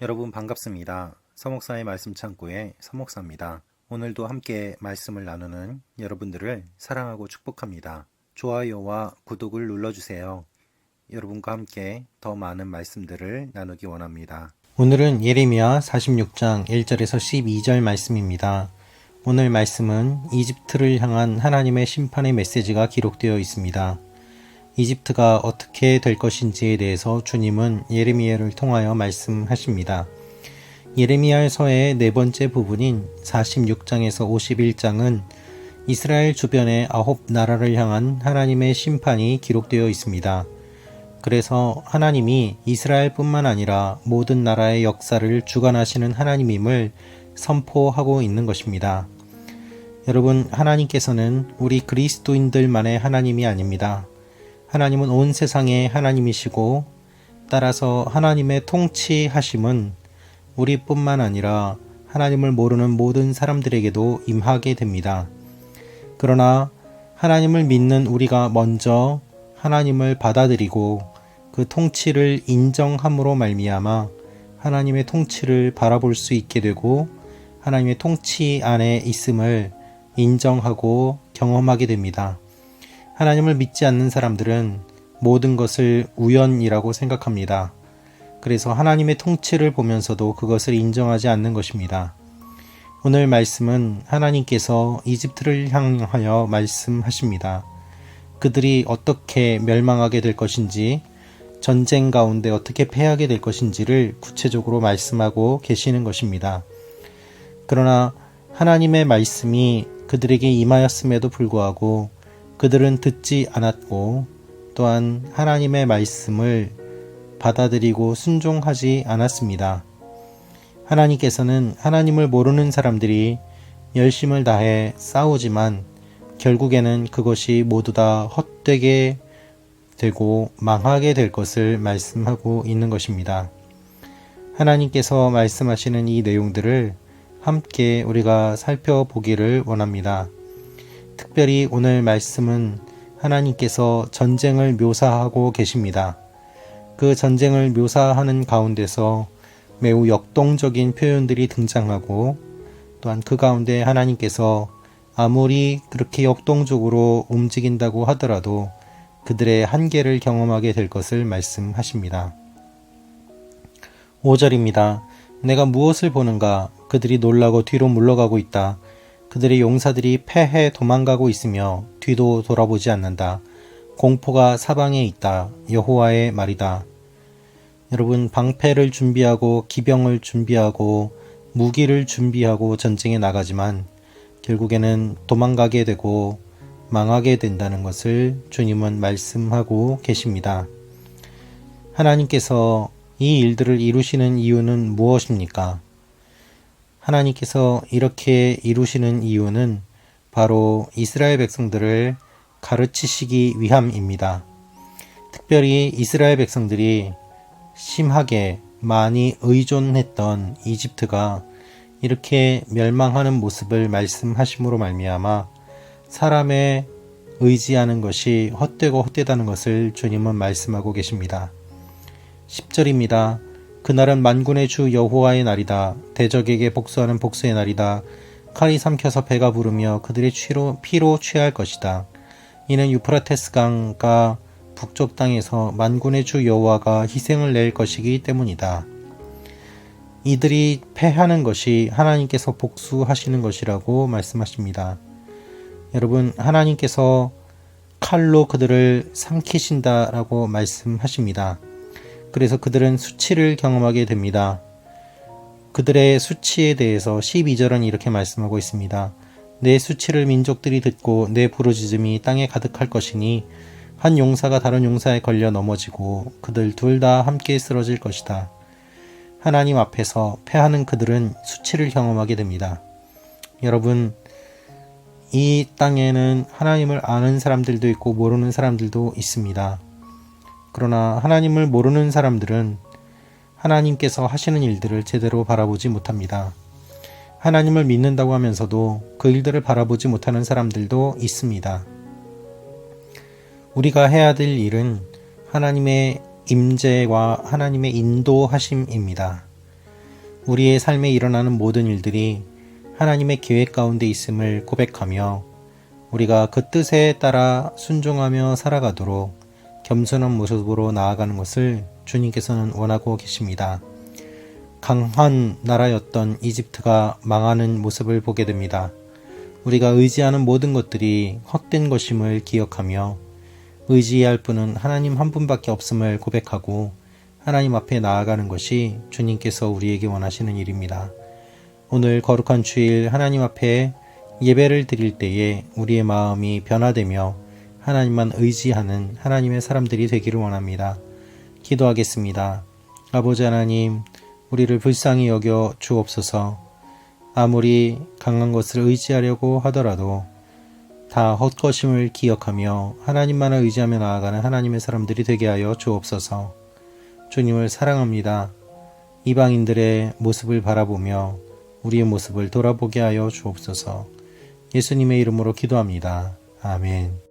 여러분 반갑습니다. 서목사의 말씀 창고의 서목사입니다. 오늘도 함께 말씀을 나누는 여러분들을 사랑하고 축복합니다. 좋아요와 구독을 눌러주세요. 여러분과 함께 더 많은 말씀들을 나누기 원합니다. 오늘은 예레미야 46장 1절에서 12절 말씀입니다. 오늘 말씀은 이집트를 향한 하나님의 심판의 메시지가 기록되어 있습니다. 이집트가 어떻게 될 것인지에 대해서 주님은 예레미야를 통하여 말씀하십니다. 예레미야서의 네 번째 부분인 46장에서 51장은 이스라엘 주변의 9나라를 향한 하나님의 심판이 기록되어 있습니다. 그래서 하나님이 이스라엘뿐만 아니라 모든 나라의 역사를 주관하시는 하나님임을 선포하고 있는 것입니다. 여러분, 하나님께서는 우리 그리스도인들만의 하나님이 아닙니다. 하나님은 온 세상의 하나님이시고 따라서 하나님의 통치하심은 우리뿐만 아니라 하나님을 모르는 모든 사람들에게도 임하게 됩니다. 그러나 하나님을 믿는 우리가 먼저 하나님을 받아들이고 그 통치를 인정함으로 말미암아 하나님의 통치를 바라볼 수 있게 되고 하나님의 통치 안에 있음을 인정하고 경험하게 됩니다. 하나님을 믿지 않는 사람들은 모든 것을 우연이라고 생각합니다. 그래서 하나님의 통치를 보면서도 그것을 인정하지 않는 것입니다. 오늘 말씀은 하나님께서 이집트를 향하여 말씀하십니다. 그들이 어떻게 멸망하게 될 것인지, 전쟁 가운데 어떻게 패하게 될 것인지를 구체적으로 말씀하고 계시는 것입니다. 그러나 하나님의 말씀이 그들에게 임하였음에도 불구하고 그들은 듣지 않았고 또한 하나님의 말씀을 받아들이고 순종하지 않았습니다. 하나님께서는 하나님을 모르는 사람들이 열심을 다해 싸우지만 결국에는 그것이 모두 다 헛되게 되고 망하게 될 것을 말씀하고 있는 것입니다. 하나님께서 말씀하시는 이 내용들을 함께 우리가 살펴보기를 원합니다. 특별히 오늘 말씀은 하나님께서 전쟁을 묘사하고 계십니다. 그 전쟁을 묘사하는 가운데서 매우 역동적인 표현들이 등장하고 또한 그 가운데 하나님께서 아무리 그렇게 역동적으로 움직인다고 하더라도 그들의 한계를 경험하게 될 것을 말씀하십니다. 5절입니다. 내가 무엇을 보는가? 그들이 놀라고 뒤로 물러가고 있다. 그들의 용사들이 패해 도망가고 있으며 뒤도 돌아보지 않는다. 공포가 사방에 있다. 여호와의 말이다. 여러분, 방패를 준비하고 기병을 준비하고 무기를 준비하고 전쟁에 나가지만 결국에는 도망가게 되고 망하게 된다는 것을 주님은 말씀하고 계십니다. 하나님께서 이 일들을 이루시는 이유는 무엇입니까? 하나님께서 이렇게 이루시는 이유는 바로 이스라엘 백성들을 가르치시기 위함입니다. 특별히 이스라엘 백성들이 심하게 많이 의존했던 이집트가 이렇게 멸망하는 모습을 말씀하심으로 말미암아 사람의 의지하는 것이 헛되고 헛되다는 것을 주님은 말씀하고 계십니다. 10절입니다. 그날은 만군의 주 여호와의 날이다. 대적에게 복수하는 복수의 날이다. 칼이 삼켜서 배가 부르며 그들의 피로 취할 것이다. 이는 유프라테스 강가 북쪽 땅에서 만군의 주 여호와가 희생을 낼 것이기 때문이다. 이들이 패하는 것이 하나님께서 복수하시는 것이라고 말씀하십니다. 여러분, 하나님께서 칼로 그들을 삼키신다라고 말씀하십니다. 그래서 그들은 수치를 경험하게 됩니다. 그들의 수치에 대해서 12절은 이렇게 말씀하고 있습니다. 내 수치를 민족들이 듣고 내 부르짖음이 땅에 가득할 것이니 한 용사가 다른 용사에 걸려 넘어지고 그들 둘 다 함께 쓰러질 것이다. 하나님 앞에서 패하는 그들은 수치를 경험하게 됩니다. 여러분, 이 땅에는 하나님을 아는 사람들도 있고 모르는 사람들도 있습니다. 그러나 하나님을 모르는 사람들은 하나님께서 하시는 일들을 제대로 바라보지 못합니다. 하나님을 믿는다고 하면서도 그 일들을 바라보지 못하는 사람들도 있습니다. 우리가 해야 될 일은 하나님의 임재와 하나님의 인도하심입니다. 우리의 삶에 일어나는 모든 일들이 하나님의 계획 가운데 있음을 고백하며 우리가 그 뜻에 따라 순종하며 살아가도록 겸손한 모습으로 나아가는 것을 주님께서는 원하고 계십니다. 강한 나라였던 이집트가 망하는 모습을 보게 됩니다. 우리가 의지하는 모든 것들이 헛된 것임을 기억하며 의지해야 할 분은 하나님 한 분밖에 없음을 고백하고 하나님 앞에 나아가는 것이 주님께서 우리에게 원하시는 일입니다. 오늘 거룩한 주일 하나님 앞에 예배를 드릴 때에 우리의 마음이 변화되며 하나님만 의지하는 하나님의 사람들이 되기를 원합니다. 기도하겠습니다. 아버지 하나님, 우리를 불쌍히 여겨 주옵소서. 아무리 강한 것을 의지하려고 하더라도 다 헛것임을 기억하며 하나님만을 의지하며 나아가는 하나님의 사람들이 되게 하여 주옵소서. 주님을 사랑합니다. 이방인들의 모습을 바라보며 우리의 모습을 돌아보게 하여 주옵소서. 예수님의 이름으로 기도합니다. 아멘.